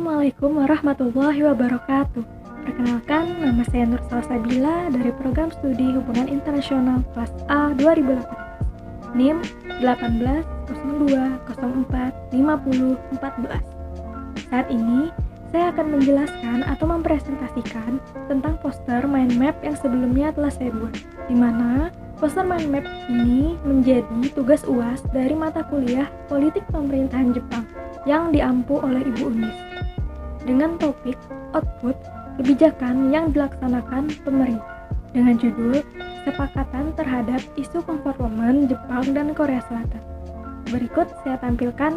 Assalamualaikum warahmatullahi wabarakatuh. Perkenalkan, nama saya Nur Salsabila dari Program Studi Hubungan Internasional Kelas A 2018, NIM 1802045014. Saat ini, saya akan menjelaskan atau mempresentasikan tentang poster mind map yang sebelumnya telah saya buat, di mana poster mind map ini menjadi tugas UAS dari mata kuliah Politik Pemerintahan Jepang yang diampu oleh Ibu Unis dengan topik output kebijakan yang dilaksanakan pemerintah dengan judul Kesepakatan terhadap isu comfort women Jepang dan Korea Selatan. Berikut saya tampilkan.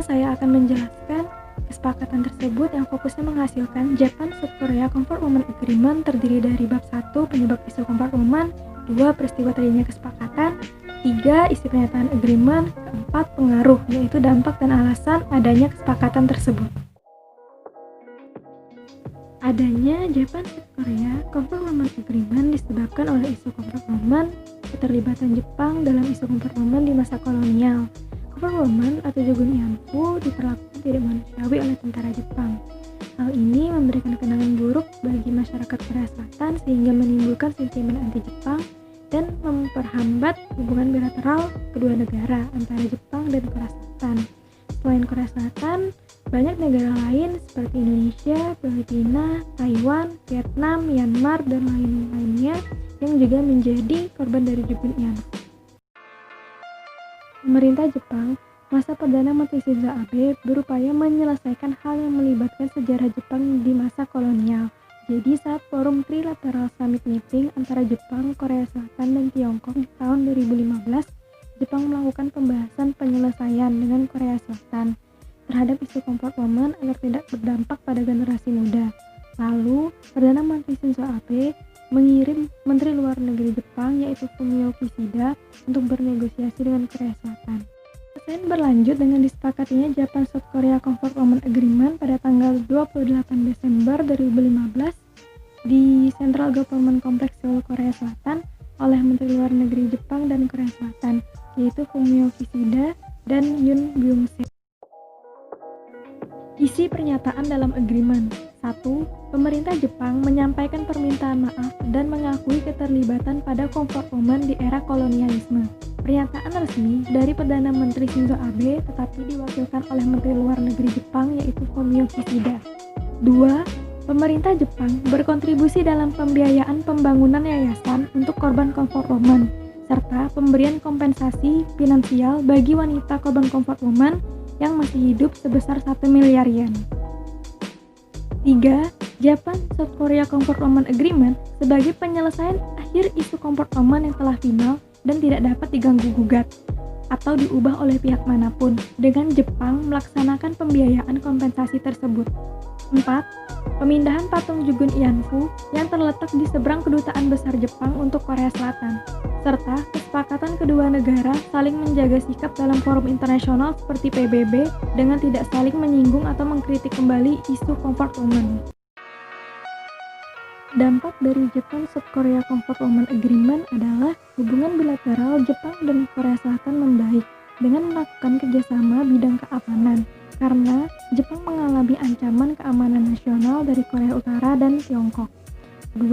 Saya akan menjelaskan kesepakatan tersebut yang fokusnya menghasilkan Japan South Korea Comfort Women Agreement, terdiri dari bab 1 penyebab isu comfort women, 2 peristiwa terjadinya kesepakatan, 3 isi pernyataan agreement, 4 pengaruh, yaitu dampak dan alasan adanya kesepakatan tersebut. Adanya Japan South Korea Comfort Women Agreement disebabkan oleh isu comfort women, keterlibatan Jepang dalam isu comfort women di masa kolonial. Comfort women atau Jogun Ianfu diperlakukan tidak manusiawi oleh tentara Jepang. Hal ini memberikan kenangan buruk bagi masyarakat Korea Selatan sehingga menimbulkan sentimen anti-Jepang dan memperhambat hubungan bilateral kedua negara antara Jepang dan Korea Selatan. Selain Korea Selatan, banyak negara lain seperti Indonesia, Filipina, Taiwan, Vietnam, Myanmar, dan lain-lainnya yang juga menjadi korban dari Jogun Ianfu. Pemerintah Jepang masa Perdana Menteri Shinzo Abe berupaya menyelesaikan hal yang melibatkan sejarah Jepang di masa kolonial. Jadi saat forum Trilateral Summit Meeting antara Jepang, Korea Selatan, dan Tiongkok di tahun 2015, Jepang melakukan pembahasan penyelesaian dengan Korea Selatan terhadap isu comfort women agar tidak berdampak pada generasi muda. Lalu, Perdana Menteri Shinzo Abe mengirim Menteri Luar Negeri Jepang yaitu Fumio Kishida untuk bernegosiasi dengan Korea Selatan. Persen berlanjut dengan disepakatinya Japan South Korea Comfort Women Agreement pada tanggal 28 Desember 2015 di Central Government Complex Seoul, Korea Selatan oleh Menteri Luar Negeri Jepang dan Korea Selatan, yaitu Fumio Kishida dan Yoon Byung-sik. Isi pernyataan dalam agreement. 1. Pemerintah Jepang menyampaikan permintaan maaf dan mengakui keterlibatan pada comfort women di era kolonialisme. Pernyataan resmi dari Perdana Menteri Shinzo Abe tetapi diwakilkan oleh Menteri Luar Negeri Jepang yaitu Fumio Kishida. 2. Pemerintah Jepang berkontribusi dalam pembiayaan pembangunan yayasan untuk korban comfort women serta pemberian kompensasi finansial bagi wanita korban comfort women yang masih hidup sebesar 1 miliar yen. 3. Japan South Korea Comfort Women Agreement sebagai penyelesaian akhir isu comfort women yang telah final dan tidak dapat diganggu-gugat atau diubah oleh pihak manapun dengan Jepang melaksanakan pembiayaan kompensasi tersebut. 4. Pemindahan patung Jogun Ianfu yang terletak di seberang Kedutaan Besar Jepang untuk Korea Selatan, serta kesepakatan kedua negara saling menjaga sikap dalam forum internasional seperti PBB dengan tidak saling menyinggung atau mengkritik kembali isu comfort women. Dampak dari Japan South Korea Comfort Women Agreement adalah hubungan bilateral Jepang dan Korea Selatan membaik dengan melakukan kerjasama bidang keamanan, karena Jepang mengalami ancaman keamanan nasional dari Korea Utara dan Tiongkok. 2.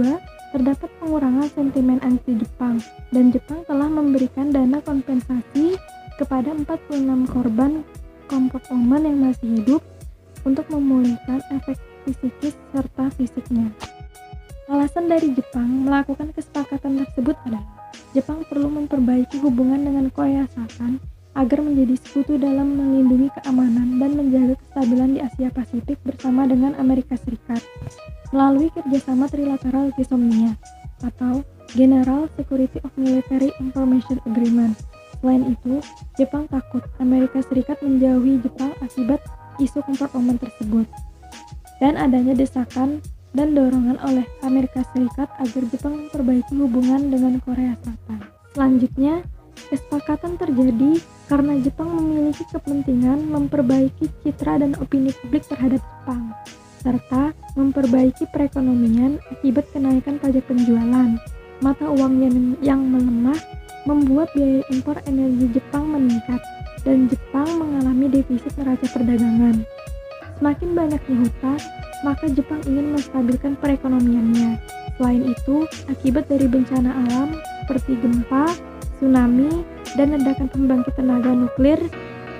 Terdapat pengurangan sentimen anti-Jepang, dan Jepang telah memberikan dana kompensasi kepada 46 korban comfort women yang masih hidup untuk memulihkan efek psikis serta fisiknya. Alasan dari Jepang melakukan kesepakatan tersebut adalah Jepang perlu memperbaiki hubungan dengan Korea Selatan agar menjadi sekutu dalam melindungi keamanan dan menjaga kestabilan di Asia Pasifik bersama dengan Amerika Serikat melalui kerjasama Trilateral Gisomnia atau General Security of Military Information Agreement. Selain itu, Jepang takut Amerika Serikat menjauhi Jepang akibat isu comfort women tersebut dan adanya desakan dan dorongan oleh Amerika Serikat agar Jepang memperbaiki hubungan dengan Korea Selatan. Selanjutnya, kesepakatan terjadi karena Jepang memiliki kepentingan memperbaiki citra dan opini publik terhadap Jepang, serta memperbaiki perekonomian akibat kenaikan pajak penjualan. Mata uang yang melemah membuat biaya impor energi Jepang meningkat, dan Jepang mengalami defisit neraca perdagangan. Semakin banyaknya hutang, maka Jepang ingin menstabilkan perekonomiannya. Selain itu, akibat dari bencana alam seperti gempa, tsunami, dan ledakan pembangkit tenaga nuklir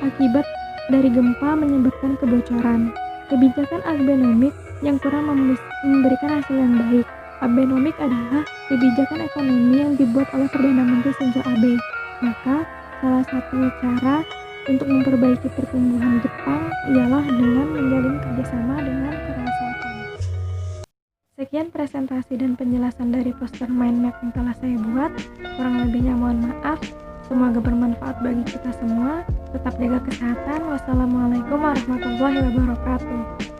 akibat dari gempa menyebabkan kebocoran. Kebijakan Abenomics yang kurang memberikan hasil yang baik. Abenomics adalah kebijakan ekonomi yang dibuat oleh Perdana Menteri Shinzo Abe. Maka, salah satu cara untuk memperbaiki pertumbuhan Jepang ialah dengan menjalin kerjasama dengan Korea Selatan. Sekian presentasi dan penjelasan dari poster mind map yang telah saya buat. Kurang lebihnya mohon maaf. Semoga bermanfaat bagi kita semua. Tetap jaga kesehatan. Wassalamualaikum warahmatullahi wabarakatuh.